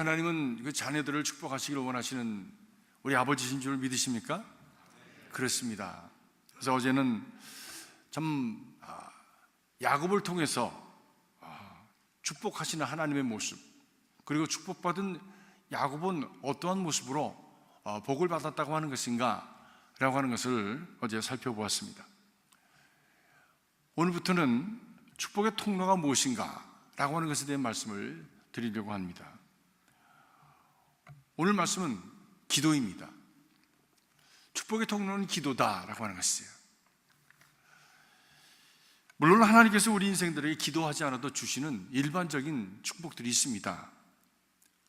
하나님은 그 자녀들을 축복하시기를 원하시는 우리 아버지신 줄 믿으십니까? 그렇습니다. 그래서 어제는 참 야곱을 통해서 축복하시는 하나님의 모습, 그리고 축복받은 야곱은 어떠한 모습으로 복을 받았다고 하는 것인가 라고 하는 것을 어제 살펴보았습니다. 오늘부터는 축복의 통로가 무엇인가 라고 하는 것에 대한 말씀을 드리려고 합니다. 오늘 말씀은 기도입니다. 축복의 통로는 기도다라고 하는 것이에요. 물론 하나님께서 우리 인생들에게 기도하지 않아도 주시는 일반적인 축복들이 있습니다.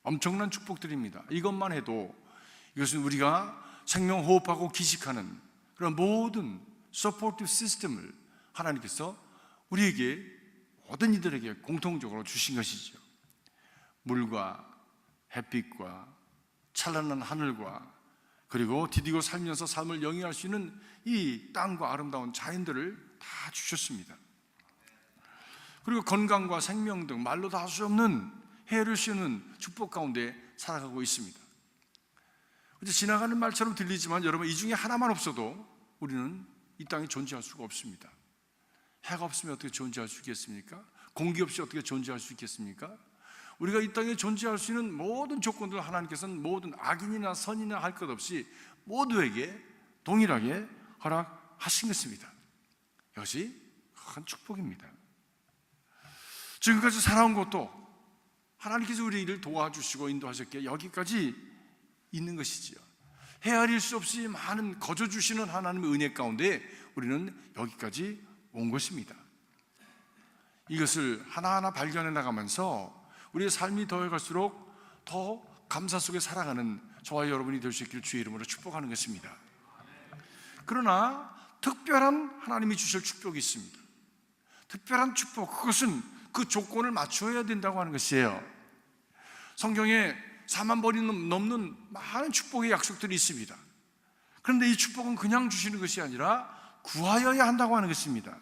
엄청난 축복들입니다. 이것만 해도 이것은 우리가 생명 호흡하고 기식하는 그런 모든 서포티브 시스템을 하나님께서 우리에게, 모든 이들에게 공통적으로 주신 것이죠. 물과 햇빛과 찬란한 하늘과 그리고 디디고 살면서 삶을 영위할 수 있는 이 땅과 아름다운 자연들을 다 주셨습니다. 그리고 건강과 생명 등 말로 다 할 수 없는 해를 씌우는 축복 가운데 살아가고 있습니다. 지나가는 말처럼 들리지만 여러분, 이 중에 하나만 없어도 우리는 이 땅에 존재할 수가 없습니다. 해가 없으면 어떻게 존재할 수 있겠습니까? 공기 없이 어떻게 존재할 수 있겠습니까? 우리가 이 땅에 존재할 수 있는 모든 조건들을 하나님께서는 모든 악인이나 선이나 할 것 없이 모두에게 동일하게 허락하신 것입니다. 이것이 큰 축복입니다. 지금까지 살아온 것도 하나님께서 우리를 도와주시고 인도하셨기에 여기까지 있는 것이지요. 헤아릴 수 없이 많은 거저 주시는 하나님의 은혜 가운데 우리는 여기까지 온 것입니다. 이것을 하나하나 발견해 나가면서 우리의 삶이 더해갈수록 더 감사 속에 살아가는 저와 여러분이 될 수 있기를 주의 이름으로 축복하는 것입니다. 그러나 특별한 하나님이 주실 축복이 있습니다. 특별한 축복, 그것은 그 조건을 맞춰야 된다고 하는 것이에요. 성경에 4만 번이 넘는 많은 축복의 약속들이 있습니다. 그런데 이 축복은 그냥 주시는 것이 아니라 구하여야 한다고 하는 것입니다.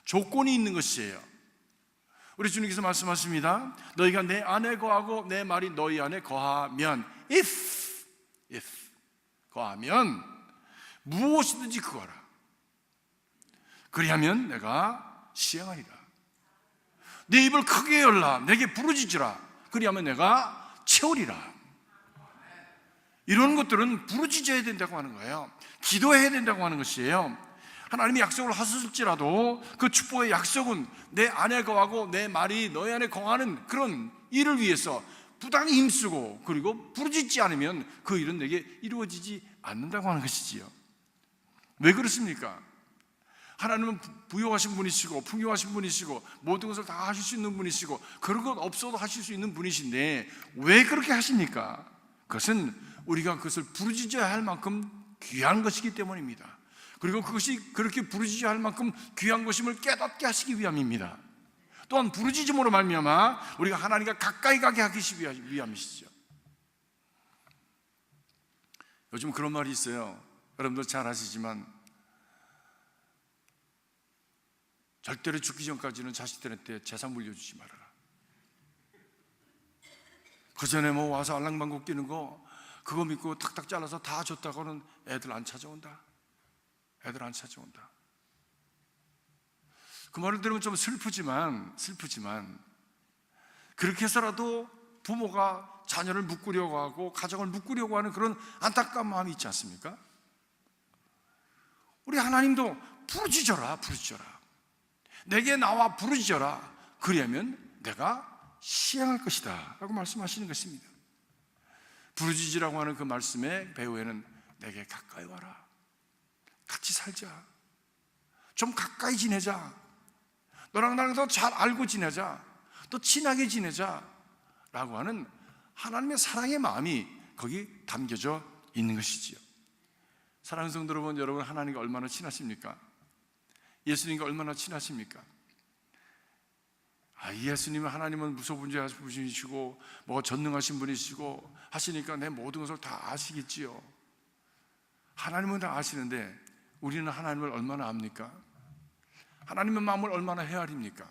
조건이 있는 것이에요. 우리 주님께서 말씀하십니다. 너희가 내 안에 거하고 내 말이 너희 안에 거하면, if 거하면 무엇이든지 그거라. 그리하면 내가 시행하리라. 내 입을 크게 열라. 내게 부르짖으라. 그리하면 내가 채우리라. 이런 것들은 부르짖어야 된다고 하는 거예요. 기도해야 된다고 하는 것이에요. 하나님이 약속을 하실지라도 그 축복의 약속은 내 안에 거하고 내 말이 너희 안에 거하는 그런 일을 위해서 부단히 힘쓰고 그리고 부르짖지 않으면 그 일은 내게 이루어지지 않는다고 하는 것이지요. 왜 그렇습니까? 하나님은 부유하신 분이시고 풍요하신 분이시고 모든 것을 다 하실 수 있는 분이시고 그런 것 없어도 하실 수 있는 분이신데 왜 그렇게 하십니까? 그것은 우리가 그것을 부르짖어야 할 만큼 귀한 것이기 때문입니다. 그리고 그것이 그렇게 부르짖어야 할 만큼 귀한 것임을 깨닫게 하시기 위함입니다. 또한 부르짖음으로 말미암아 우리가 하나님과 가까이 가게 하기 위함이시죠. 요즘 그런 말이 있어요. 여러분들 잘 아시지만 절대로 죽기 전까지는 자식들한테 재산 물려주지 말아라. 그 전에 뭐 와서 알랑방구 끼는 거 그거 믿고 탁탁 잘라서 다 줬다고는 애들 안 찾아온다. 애들 안 찾아온다. 그 말을 들으면 좀 슬프지만 그렇게 해서라도 부모가 자녀를 묶으려고 하고 가정을 묶으려고 하는 그런 안타까운 마음이 있지 않습니까? 우리 하나님도 부르짖어라. 내게 나와 부르짖어라. 그리하면 내가 시행할 것이다 라고 말씀하시는 것입니다. 부르짖으라고 하는 그 말씀의 배후에는 내게 가까이 와라. 같이 살자. 좀 가까이 지내자. 너랑 나랑 더 잘 알고 지내자. 더 친하게 지내자 라고 하는 하나님의 사랑의 마음이 거기 담겨져 있는 것이지요. 사랑하는 성도 여러분, 하나님과 얼마나 친하십니까? 예수님과 얼마나 친하십니까? 예수님은 하나님은 무소분재하신 분이시고 뭐 전능하신 분이시고 하시니까 내 모든 것을 다 아시겠지요. 하나님은 다 아시는데 우리는 하나님을 얼마나 압니까? 하나님의 마음을 얼마나 헤아립니까?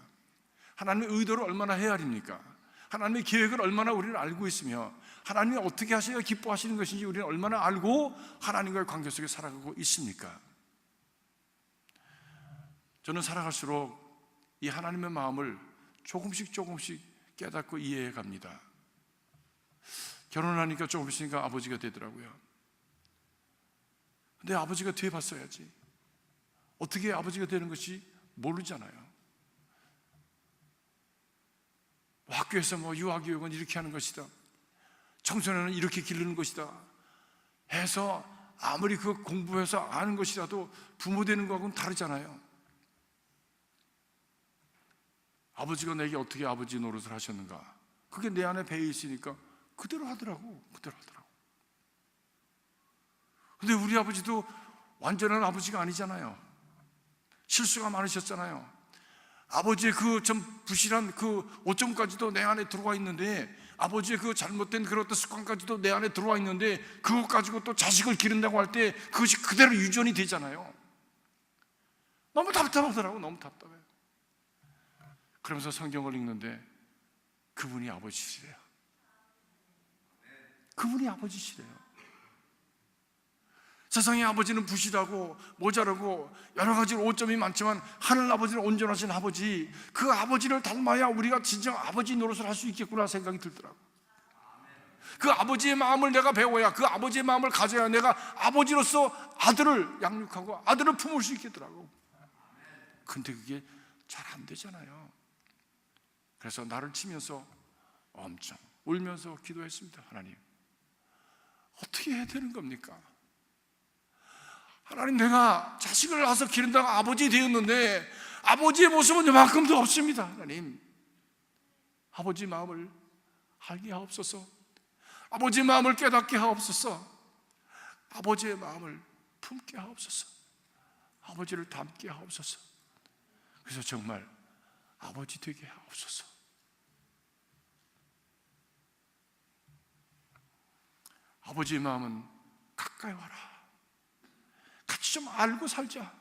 하나님의 의도를 얼마나 헤아립니까? 하나님의 계획을 얼마나 우리는 알고 있으며 하나님이 어떻게 하셔야 기뻐하시는 것인지 우리는 얼마나 알고 하나님과의 관계 속에 살아가고 있습니까? 저는 살아갈수록 이 하나님의 마음을 조금씩 깨닫고 이해해 갑니다. 결혼하니까 조금 있으니까 아버지가 되더라고요. 근데 아버지가 돼 봤어야지. 어떻게 아버지가 되는 것이 모르잖아요. 학교에서 유아교육은 이렇게 하는 것이다, 청소년은 이렇게 기르는 것이다 해서 아무리 그 공부해서 아는 것이라도 부모 되는 거하고는 다르잖아요. 아버지가 내게 어떻게 아버지 노릇을 하셨는가, 그게 내 안에 배어 있으니까 그대로 하더라고. 근데 우리 아버지도 완전한 아버지가 아니잖아요. 실수가 많으셨잖아요. 아버지의 그 좀 부실한 그 오점까지도 내 안에 들어와 있는데, 아버지의 그 잘못된 그런 어떤 습관까지도 내 안에 들어와 있는데, 그것 가지고 또 자식을 기른다고 할 때 그것이 그대로 유전이 되잖아요. 너무 답답하더라고. 너무 답답해요. 그러면서 성경을 읽는데 그분이 아버지시래요. 그분이 아버지시래요. 세상의 아버지는 부실하고 모자라고 여러 가지 오점이 많지만 하늘 아버지는 온전하신 아버지, 그 아버지를 닮아야 우리가 진정 아버지 노릇을 할 수 있겠구나 생각이 들더라고요. 그 아버지의 마음을 내가 배워야, 그 아버지의 마음을 가져야 내가 아버지로서 아들을 양육하고 아들을 품을 수 있겠더라고. 근데 그게 잘 안 되잖아요. 그래서 나를 치면서 엄청 울면서 기도했습니다. 하나님, 어떻게 해야 되는 겁니까? 하나님, 내가 자식을 낳아서 기른다고 아버지 되었는데 아버지의 모습은 이만큼도 없습니다. 하나님, 아버지 마음을 알게 하옵소서. 아버지의 마음을 깨닫게 하옵소서. 아버지의 마음을 품게 하옵소서. 아버지를 닮게 하옵소서. 그래서 정말 아버지 되게 하옵소서. 아버지의 마음은 가까이 와라. 같이 좀 알고 살자.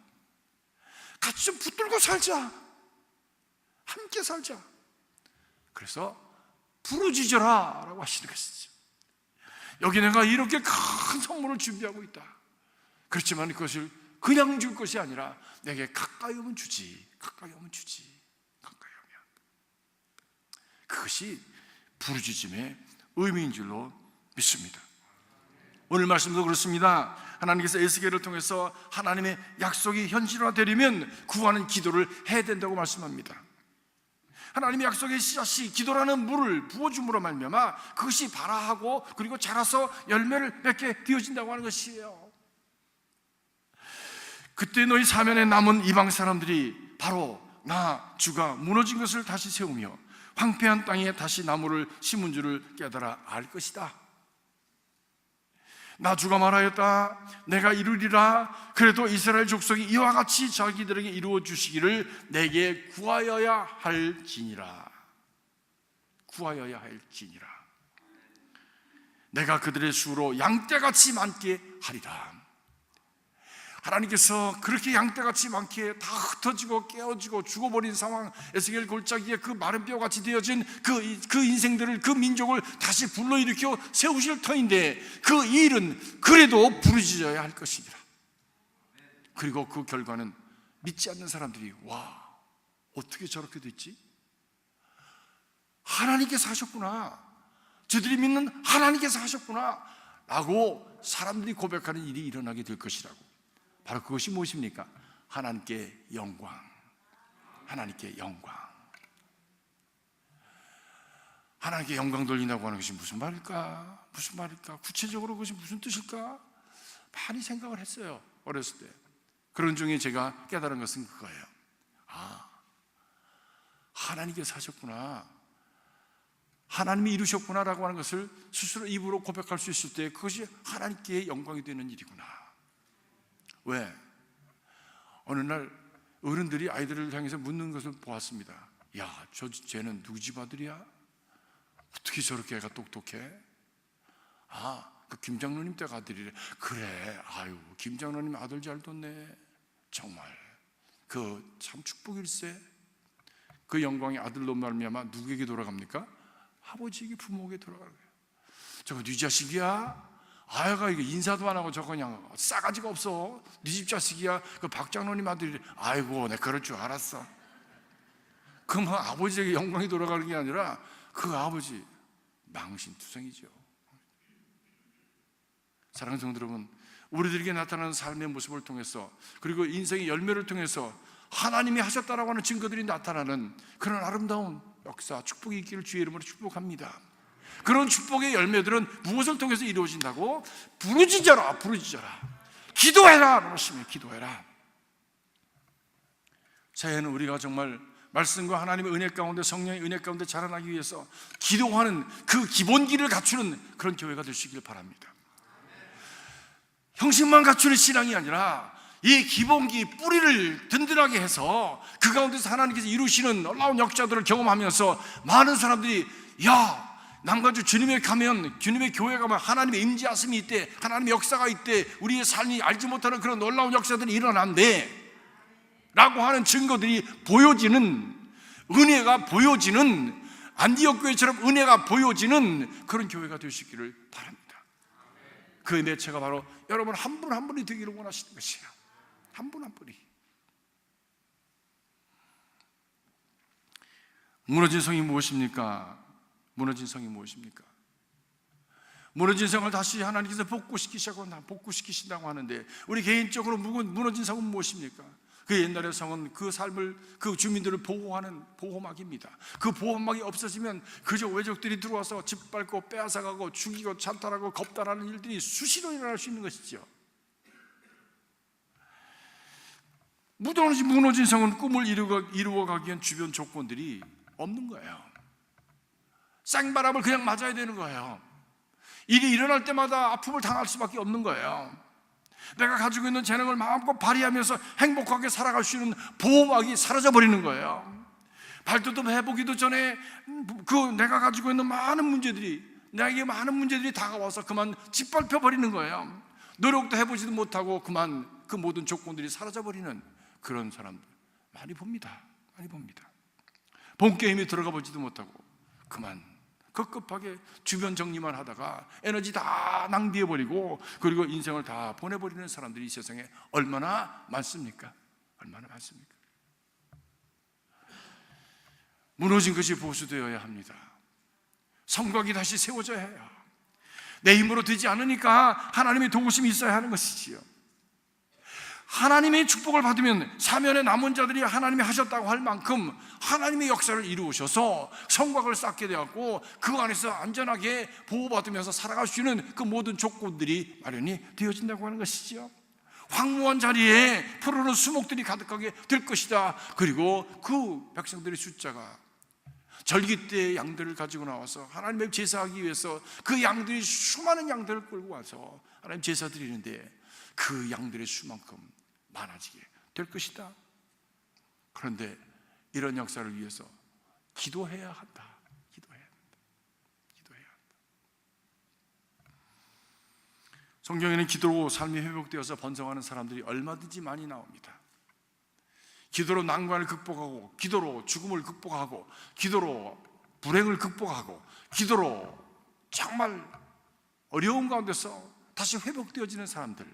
같이 좀 붙들고 살자. 함께 살자. 그래서 부르짖어라 라고 하시는 것이죠. 여기 내가 이렇게 큰 선물을 준비하고 있다. 그렇지만 그것을 그냥 줄 것이 아니라 내게 가까이 오면 주지. 가까이 오면 주지. 가까이 오면. 그것이 부르짖음의 의미인 줄로 믿습니다. 오늘 말씀도 그렇습니다. 하나님께서 에스겔을 통해서 하나님의 약속이 현실화되려면 구하는 기도를 해야 된다고 말씀합니다. 하나님의 약속의 씨앗이 기도라는 물을 부어줌으로 말미암아 그것이 발화하고 그리고 자라서 열매를 맺게 되어진다고 하는 것이에요. 그때 너희 사면에 남은 이방 사람들이 바로 나 주가 무너진 것을 다시 세우며 황폐한 땅에 다시 나무를 심은 줄을 깨달아 알 것이다. 나 주가 말하였다. 내가 이루리라. 그래도 이스라엘 족속이 이와 같이 자기들에게 이루어 주시기를 내게 구하여야 할지니라. 구하여야 할지니라. 내가 그들의 수로 양떼같이 많게 하리라. 하나님께서 그렇게 양떼같이 많게 다 흩어지고 깨어지고 죽어버린 상황, 에스겔 골짜기에 그 마른 뼈같이 되어진 그 인생들을, 그 민족을 다시 불러일으켜 세우실 터인데 그 일은 그래도 부르짖어야 할 것이니라. 그리고 그 결과는 믿지 않는 사람들이 와, 어떻게 저렇게 됐지? 하나님께서 하셨구나, 저들이 믿는 하나님께서 하셨구나 라고 사람들이 고백하는 일이 일어나게 될 것이라고. 바로 그것이 무엇입니까? 하나님께 영광. 하나님께 영광. 하나님께 영광 돌린다고 하는 것이 무슨 말일까? 무슨 말일까? 구체적으로 그것이 무슨 뜻일까? 많이 생각을 했어요, 어렸을 때. 그런 중에 제가 깨달은 것은 그거예요. 아, 하나님께서 하셨구나, 하나님이 이루셨구나 라고 하는 것을 스스로 입으로 고백할 수 있을 때 그것이 하나님께 영광이 되는 일이구나. 왜? 어느 날 어른들이 아이들을 향해서 묻는 것을 보았습니다. 야, 쟤는 누구 집 아들이야? 어떻게 저렇게 애가 똑똑해? 아, 그 김장로님 댁 아들이래. 그래, 아유, 김장로님 아들 잘 뒀네. 정말 그 참 축복일세. 그 영광이 아들로 말미암아 누구에게 돌아갑니까? 아버지에게 부모에게 돌아가는 거예요. 저거 네 자식이야? 아이가 이거 인사도 안 하고 저거 그냥 싸가지가 없어. 네 집 자식이야? 그 박장로님 아들이 아이고 내가 그럴 줄 알았어. 그러면 아버지에게 영광이 돌아가는 게 아니라 그 아버지 망신투성이죠. 사랑하는 성도 여러분, 우리들에게 나타나는 삶의 모습을 통해서 그리고 인생의 열매를 통해서 하나님이 하셨다라고 하는 증거들이 나타나는 그런 아름다운 역사, 축복이 있기를 주의 이름으로 축복합니다. 그런 축복의 열매들은 무엇을 통해서 이루어진다고? 부르짖어라, 부르짖어라, 기도해라 그러시면 기도해라. 새해는 우리가 정말 말씀과 하나님의 은혜 가운데, 성령의 은혜 가운데 자라나기 위해서 기도하는 그 기본기를 갖추는 그런 교회가 될 수 있기를 바랍니다. 형식만 갖추는 신앙이 아니라 이 기본기, 뿌리를 든든하게 해서 그 가운데서 하나님께서 이루시는 놀라운 역사들을 경험하면서 많은 사람들이 야, 남가주 주님의 가면, 주님의 교회 가면 하나님의 임재하심이 있대, 하나님의 역사가 있대, 우리의 삶이 알지 못하는 그런 놀라운 역사들이 일어난대 라고 하는 증거들이 보여지는, 은혜가 보여지는, 안디옥 교회처럼 은혜가 보여지는 그런 교회가 될 수 있기를 바랍니다. 그 매체가 바로 여러분 한 분 한 분이 되기를 원하시는 것이에요. 한 분 한 분이. 무너진 성이 무엇입니까? 무너진 성이 무엇입니까? 무너진 성을 다시 하나님께서 복구시키신다고 하는데 우리 개인적으로 무너진 성은 무엇입니까? 그 옛날의 성은 그 삶을, 그 주민들을 보호하는 보호막입니다. 그 보호막이 없어지면 그저 외적들이 들어와서 짓밟고 빼앗아가고 죽이고 찬탈하고 겁탈하는 일들이 수시로 일어날 수 있는 것이죠. 무너진 성은 꿈을 이루어가기엔 주변 조건들이 없는 거예요. 생바람을 그냥 맞아야 되는 거예요. 일이 일어날 때마다 아픔을 당할 수밖에 없는 거예요. 내가 가지고 있는 재능을 마음껏 발휘하면서 행복하게 살아갈 수 있는 보호막이 사라져버리는 거예요. 발돋움 해보기도 전에 내가 가지고 있는 많은 문제들이, 나에게 많은 문제들이 다가와서 그만 짓밟혀버리는 거예요. 노력도 해보지도 못하고 그만 그 모든 조건들이 사라져버리는 그런 사람들 많이 봅니다. 본게임에 들어가 보지도 못하고 그만 급급하게 주변 정리만 하다가 에너지 다 낭비해버리고 그리고 인생을 다 보내버리는 사람들이 이 세상에 얼마나 많습니까? 무너진 것이 보수되어야 합니다. 성곽이 다시 세워져야 해요. 내 힘으로 되지 않으니까 하나님의 도우심이 있어야 하는 것이지요. 하나님의 축복을 받으면 사면의 남은 자들이 하나님이 하셨다고 할 만큼 하나님의 역사를 이루셔서 성곽을 쌓게 되었고 그 안에서 안전하게 보호받으면서 살아갈 수 있는 그 모든 조건들이 마련이 되어진다고 하는 것이죠. 황무한 자리에 푸르른 수목들이 가득하게 될 것이다. 그리고 그 백성들의 숫자가 절기 때의 양들을 가지고 나와서 하나님의 제사하기 위해서 그 양들이 수많은 양들을 끌고 와서 하나님 제사 드리는데 그 양들의 수만큼 많아지게 될 것이다. 그런데 이런 역사를 위해서 기도해야 한다. 성경에는 기도로 삶이 회복되어서 번성하는 사람들이 얼마든지 많이 나옵니다. 기도로 난관을 극복하고, 기도로 죽음을 극복하고, 기도로 불행을 극복하고, 기도로 정말 어려운 가운데서 다시 회복되어지는 사람들,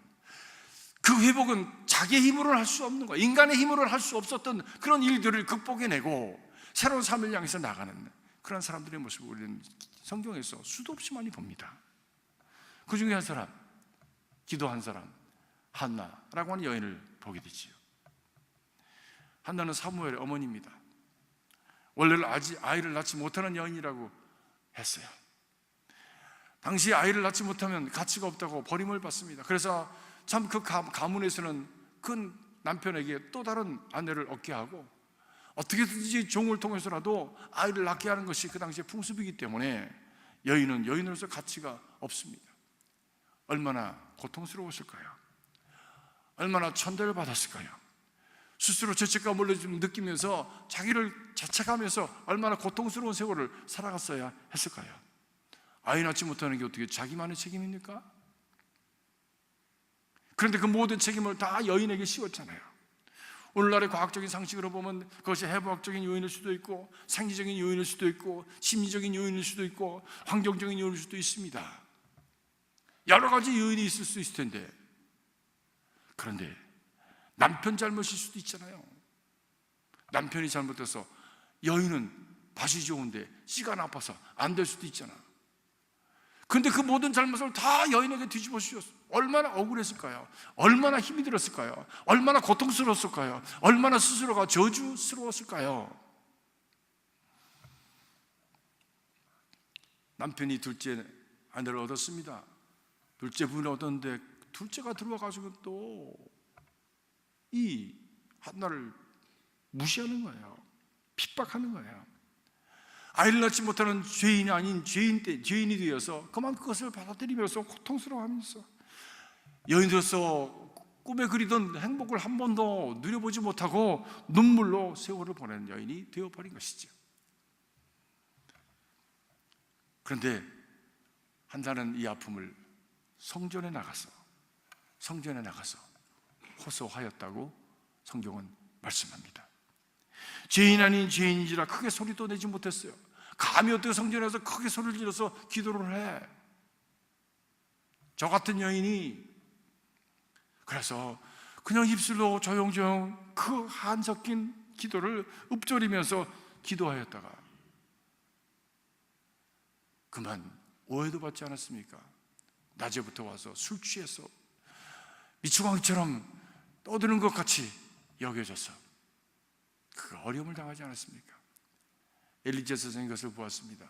그 회복은 자기의 힘으로는 할 수 없는 거예요. 인간의 힘으로는 할 수 없었던 그런 일들을 극복해내고 새로운 삶을 향해서 나가는 그런 사람들의 모습을 우리는 성경에서 수도 없이 많이 봅니다. 그 중에 한 사람, 기도한 사람, 한나라고 하는 여인을 보게 되지요. 한나는 사무엘의 어머니입니다. 원래는 아이를 낳지 못하는 여인이라고 했어요. 당시 아이를 낳지 못하면 가치가 없다고 버림을 받습니다. 그래서 참 그 가문에서는 그 남편에게 또 다른 아내를 얻게 하고 어떻게든지 종을 통해서라도 아이를 낳게 하는 것이 그 당시의 풍습이기 때문에 여인은 여인으로서 가치가 없습니다. 얼마나 고통스러웠을까요? 얼마나 천대를 받았을까요? 스스로 죄책감을 느끼면서 자기를 자책하면서 얼마나 고통스러운 세월을 살아갔어야 했을까요? 아이 낳지 못하는 게 어떻게 자기만의 책임입니까? 그런데 그 모든 책임을 다 여인에게 씌웠잖아요. 오늘날의 과학적인 상식으로 보면 그것이 해부학적인 요인일 수도 있고, 생리적인 요인일 수도 있고, 심리적인 요인일 수도 있고, 환경적인 요인일 수도 있습니다. 여러 가지 요인이 있을 수 있을 텐데, 그런데 남편 잘못일 수도 있잖아요. 남편이 잘못해서 여인은 밭이 좋은데 씨가 나빠서 안 될 수도 있잖아. 근데 그 모든 잘못을 다 여인에게 뒤집어 씌웠어. 얼마나 억울했을까요? 얼마나 힘이 들었을까요? 얼마나 고통스러웠을까요? 얼마나 스스로가 저주스러웠을까요? 남편이 둘째 아내를 얻었습니다. 둘째 부인을 얻었는데 둘째가 들어와가지고 또 이 한나를 무시하는 거예요. 핍박하는 거예요. 아이를 낳지 못하는 죄인이 아닌 죄인이 되어서 그만 그것을 받아들이면서 고통스러워하면서 여인으로서 꿈에 그리던 행복을 한 번도 누려보지 못하고 눈물로 세월을 보내는 여인이 되어버린 것이죠. 그런데 한나는 이 아픔을 성전에 나가서 호소하였다고 성경은 말씀합니다. 죄인 아닌 죄인인지라 크게 소리도 내지 못했어요. 감히 어떻게 성전에서 크게 소리를 질러서 기도를 해? 저 같은 여인이 그래서 그냥 입술로 조용조용 그 한 섞인 기도를 읊조리면서 기도하였다가 그만 오해도 받지 않았습니까? 낮에부터 와서 술 취해서 미추광이처럼 떠드는 것 같이 여겨져서 그 어려움을 당하지 않았습니까? 엘리제 선생이 그것을 보았습니다.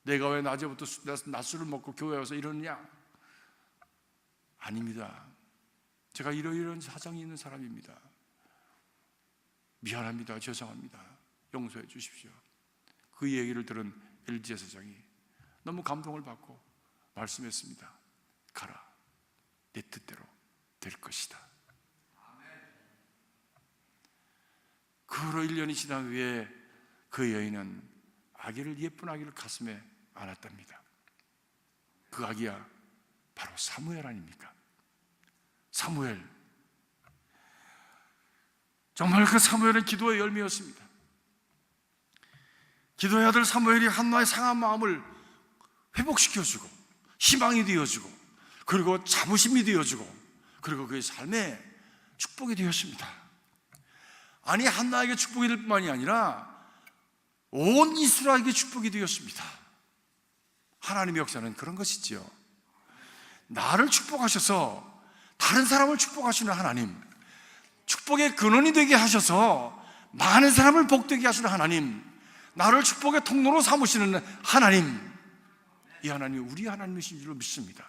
내가 왜 낮에부터 낮술을 먹고 교회에 와서 이러느냐? 아닙니다. 제가 이런 사정이 있는 사람입니다. 미안합니다. 죄송합니다. 용서해 주십시오. 그 얘기를 들은 엘리제 선생이 너무 감동을 받고 말씀했습니다. 가라. 내 뜻대로 될 것이다. 그 후로 1년이 지난 후에 그 여인은 예쁜 아기를 가슴에 안았답니다. 그 아기야 바로 사무엘 아닙니까? 사무엘. 정말 그 사무엘은 기도의 열매였습니다. 기도의 아들 사무엘이 한나의 상한 마음을 회복시켜주고 희망이 되어주고 그리고 자부심이 되어주고 그리고 그의 삶에 축복이 되었습니다. 아니 한나에게 축복이 될 뿐만이 아니라 온 이스라엘에게 축복이 되었습니다. 하나님의 역사는 그런 것이지요. 나를 축복하셔서 다른 사람을 축복하시는 하나님, 축복의 근원이 되게 하셔서 많은 사람을 복되게 하시는 하나님, 나를 축복의 통로로 삼으시는 하나님, 이 하나님이 우리 하나님이신 줄로 믿습니다.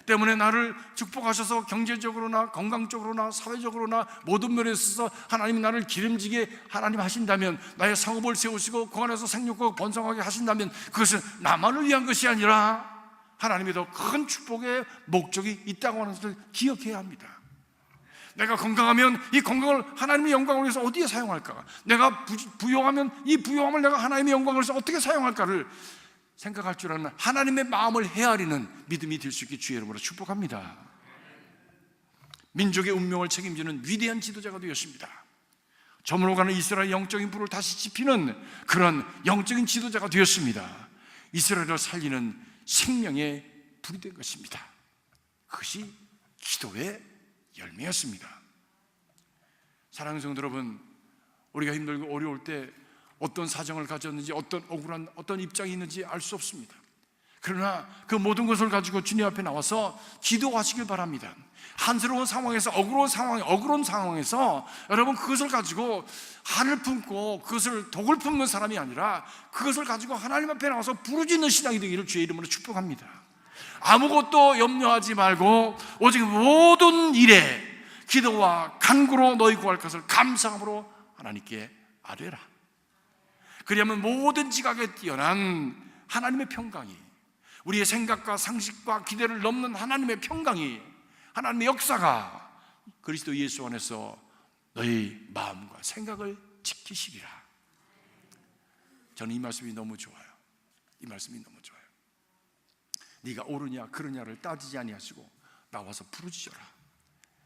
때문에 나를 축복하셔서 경제적으로나 건강적으로나 사회적으로나 모든 면에 있어서 하나님이 나를 기름지게 하나님 하신다면, 나의 상업을 세우시고 그 안에서 생육하고 번성하게 하신다면 그것은 나만을 위한 것이 아니라 하나님의 더 큰 축복의 목적이 있다고 하는 것을 기억해야 합니다. 내가 건강하면 이 건강을 하나님의 영광을 위해서 어디에 사용할까? 내가 부유하면 이 부유함을 내가 하나님의 영광을 위해서 어떻게 사용할까를 생각할 줄 아는 하나님의 마음을 헤아리는 믿음이 될 수 있게 주의 이름으로 축복합니다. 민족의 운명을 책임지는 위대한 지도자가 되었습니다. 저물어가는 이스라엘 영적인 불을 다시 지피는 그런 영적인 지도자가 되었습니다. 이스라엘을 살리는 생명의 불이 된 것입니다. 그것이 기도의 열매였습니다. 사랑하는 성도 여러분, 우리가 힘들고 어려울 때 어떤 사정을 가졌는지 어떤 입장이 있는지 알 수 없습니다. 그러나 그 모든 것을 가지고 주님 앞에 나와서 기도하시길 바랍니다. 한스러운 상황에서 억울한 상황에서 여러분 그것을 가지고 한을 품고 그것을 독을 품는 사람이 아니라 그것을 가지고 하나님 앞에 나와서 부르짖는 신앙이 되기를 주의 이름으로 축복합니다. 아무것도 염려하지 말고 오직 모든 일에 기도와 간구로 너희 구할 것을 감사함으로 하나님께 아뢰라. 그리하면 모든 지각에 뛰어난 하나님의 평강이, 우리의 생각과 상식과 기대를 넘는 하나님의 평강이, 하나님의 역사가 그리스도 예수 안에서 너희 마음과 생각을 지키시리라. 저는 이 말씀이 너무 좋아요. 이 말씀이 너무 좋아요. 네가 옳으냐 그르냐를 따지지 아니하시고 나와서 부르짖어라.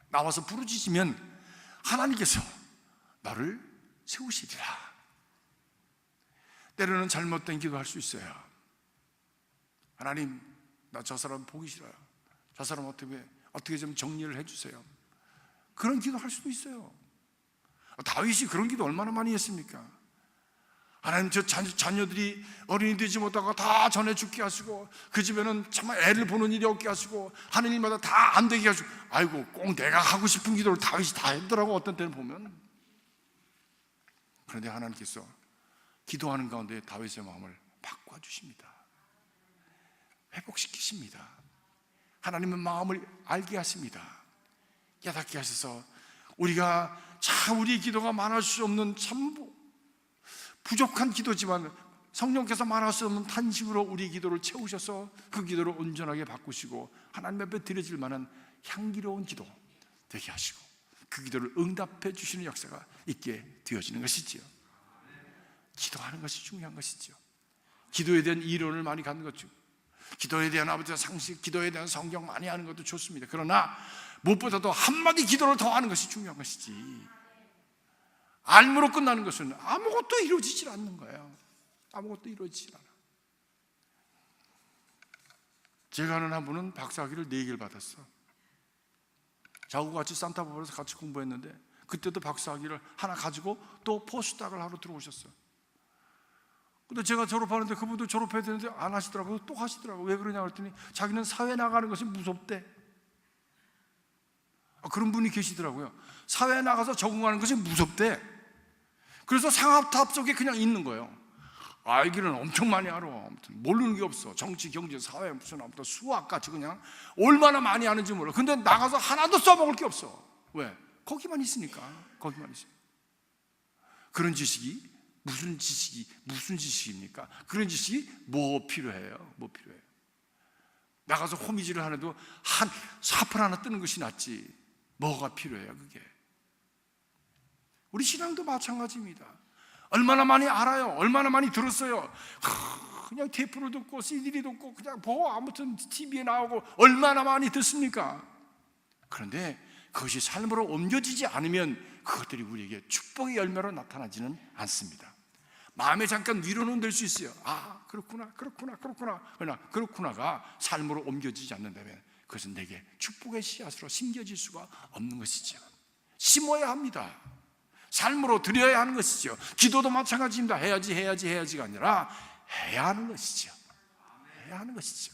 나와서 부르짖으면 하나님께서 너를 세우시리라. 때로는 잘못된 기도할 수 있어요. 하나님, 나 저 사람 보기 싫어요. 저 사람 어떻게 좀 정리를 해주세요. 그런 기도할 수도 있어요. 다윗이 그런 기도 얼마나 많이 했습니까? 하나님, 저 자녀들이 어린이 되지 못하고 다 전해 죽게 하시고, 그 집에는 정말 애를 보는 일이 없게 하시고, 하는 일마다 다 안 되게 하시고, 아이고, 꼭 내가 하고 싶은 기도를 다윗이 다 했더라고, 어떤 때는 보면. 그런데 하나님께서 기도하는 가운데 다윗의 마음을 바꿔주십니다. 회복시키십니다. 하나님은 마음을 알게 하십니다. 깨닫게 하셔서 우리가 참 우리 기도가 말할 수 없는 참 부족한 기도지만 성령께서 말할 수 없는 탄식으로 우리 기도를 채우셔서 그 기도를 온전하게 바꾸시고 하나님 앞에 드려질 만한 향기로운 기도 되게 하시고 그 기도를 응답해 주시는 역사가 있게 되어지는 것이지요. 기도하는 것이 중요한 것이지요. 기도에 대한 이론을 많이 갖는 것죠. 기도에 대한 아버지의 상식, 기도에 대한 성경 많이 하는 것도 좋습니다. 그러나 무엇보다도 한마디 기도를 더 하는 것이 중요한 것이지, 알므로 끝나는 것은 아무것도 이루어지질 않는 거예요. 아무것도 이루어지질 않아. 제가 아는 한 분은 박사학위를 4개를 받았어. 저하고 같이 산타바바라에서 같이 공부했는데 그때도 박사학위를 하나 가지고 또 포스닥을 하러 들어오셨어. 근데 제가 졸업하는데 그분도 졸업해야 되는데 안 하시더라고요. 또 하시더라고요. 왜 그러냐 그랬더니 자기는 사회 나가는 것이 무섭대. 그런 분이 계시더라고요. 사회에 나가서 적응하는 것이 무섭대. 그래서 상업탑 속에 그냥 있는 거예요. 알기는 엄청 많이 알아. 아무튼 모르는 게 없어. 정치, 경제, 사회, 무슨 아무튼 수학까지 그냥 얼마나 많이 아는지 몰라. 근데 나가서 하나도 써먹을 게 없어. 왜? 거기만 있으니까. 거기만 있어. 그런 지식이 무슨 지식입니까? 그런 지식이 뭐 필요해요? 뭐 필요해요? 나가서 호미질을 하는데도 한 사풀 하나 뜨는 것이 낫지. 뭐가 필요해요, 그게? 우리 신앙도 마찬가지입니다. 얼마나 많이 알아요? 얼마나 많이 들었어요? 그냥 테이프로 듣고 CD를 듣고 그냥 보고 아무튼 TV에 나오고 얼마나 많이 듣습니까? 그런데 그것이 삶으로 옮겨지지 않으면 그것들이 우리에게 축복의 열매로 나타나지는 않습니다. 마음에 잠깐 위로는 될 수 있어요. 그렇구나. 그러나 그렇구나가 삶으로 옮겨지지 않는다면 그것은 내게 축복의 씨앗으로 심겨질 수가 없는 것이죠. 심어야 합니다. 삶으로 드려야 하는 것이죠. 기도도 마찬가지입니다. 해야지가 아니라 해야 하는 것이죠. 해야 하는 것이죠.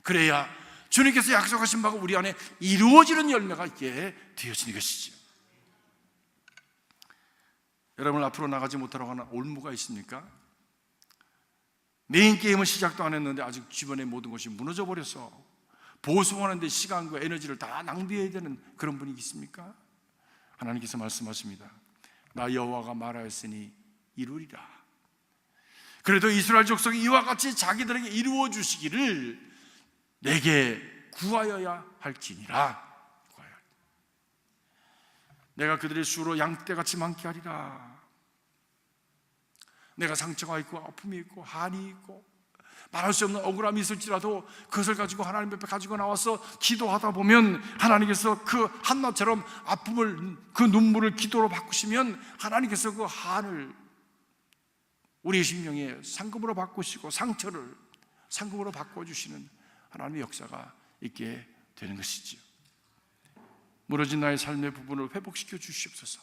그래야 주님께서 약속하신 바가 우리 안에 이루어지는 열매가 있게 되어지는 것이죠. 여러분, 앞으로 나가지 못하라고 하는 올무가 있습니까? 메인 게임은 시작도 안 했는데 아직 주변의 모든 것이 무너져 버려서 보수하는 데 시간과 에너지를 다 낭비해야 되는 그런 분이 있습니까? 하나님께서 말씀하십니다. 나 여호와가 말하였으니 이루리라. 그래도 이스라엘 족속이 이와 같이 자기들에게 이루어 주시기를 내게 구하여야 할지니라. 내가 그들의 수로 양떼같이 많게 하리라. 내가 상처가 있고 아픔이 있고 한이 있고 말할 수 없는 억울함이 있을지라도 그것을 가지고 하나님 앞에 가지고 나와서 기도하다 보면 하나님께서 그 한나처럼 아픔을, 그 눈물을 기도로 바꾸시면 하나님께서 그 한을 우리의 심령에 상급으로 바꾸시고 상처를 상급으로 바꿔주시는 하나님의 역사가 있게 되는 것이지요. 무너진 나의 삶의 부분을 회복시켜 주시옵소서.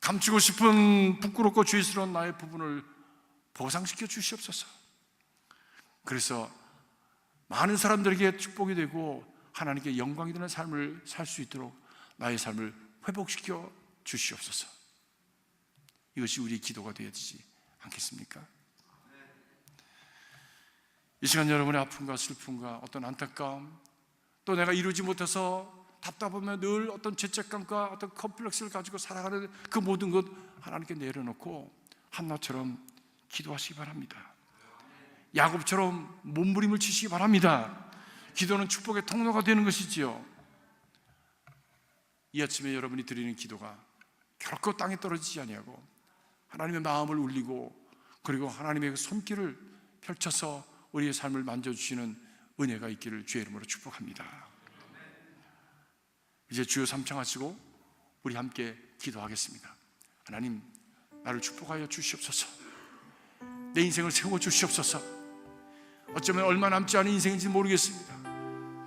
감추고 싶은 부끄럽고 죄스러운 나의 부분을 보상시켜 주시옵소서. 그래서 많은 사람들에게 축복이 되고 하나님께 영광이 되는 삶을 살 수 있도록 나의 삶을 회복시켜 주시옵소서. 이것이 우리의 기도가 되어야 되지 않겠습니까? 이 시간 여러분의 아픔과 슬픔과 어떤 안타까움, 또 내가 이루지 못해서 답답하면 늘 어떤 죄책감과 어떤 컴플렉스를 가지고 살아가는 그 모든 것 하나님께 내려놓고 한나처럼 기도하시기 바랍니다. 야곱처럼 몸부림을 치시기 바랍니다. 기도는 축복의 통로가 되는 것이지요. 이 아침에 여러분이 드리는 기도가 결코 땅에 떨어지지 아니하고 하나님의 마음을 울리고 그리고 하나님의 손길을 펼쳐서 우리의 삶을 만져주시는 은혜가 있기를 주의 이름으로 축복합니다. 이제 주여 삼창하시고 우리 함께 기도하겠습니다. 하나님, 나를 축복하여 주시옵소서. 내 인생을 세워 주시옵소서. 어쩌면 얼마 남지 않은 인생인지 모르겠습니다.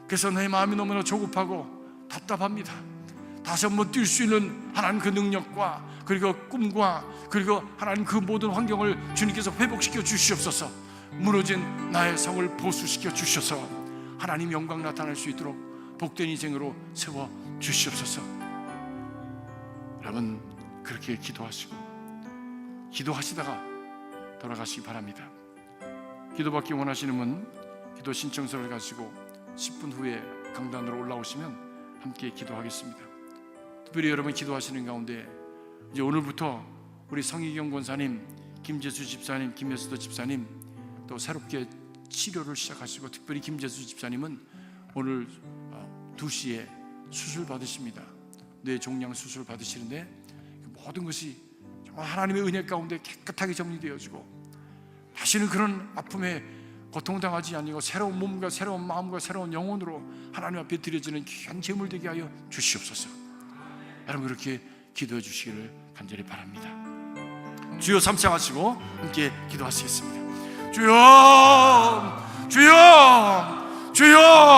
그래서 내 마음이 너무나 조급하고 답답합니다. 다시 한번 뛸 수 있는 하나님 그 능력과 그리고 꿈과 그리고 하나님 그 모든 환경을 주님께서 회복시켜 주시옵소서. 무너진 나의 성을 보수시켜 주셔서 하나님 영광 나타날 수 있도록 복된 인생으로 세워 주시옵소서. 여러분, 그렇게 기도하시고 기도하시다가 돌아가시기 바랍니다. 기도받기 원하시는 분 기도 신청서를 가지고 10분 후에 강단으로 올라오시면 함께 기도하겠습니다. 특별히 여러분 기도하시는 가운데 이제 오늘부터 우리 성희경 권사님, 김재수 집사님, 김혜수도 집사님 또 새롭게 치료를 시작하시고, 특별히 김재수 집사님은 오늘 2시에 수술 받으십니다. 뇌 종양 수술 받으시는데 모든 것이 정말 하나님의 은혜 가운데 깨끗하게 정리되어지고 다시는 그런 아픔에 고통당하지 아니고 새로운 몸과 새로운 마음과 새로운 영혼으로 하나님 앞에 드려지는 귀한 제물 되게 하여 주시옵소서. 여러분, 그렇게 기도해 주시기를 간절히 바랍니다. 주여 삼창하시고 함께 기도하시겠습니다. 주여, 주여, 주여.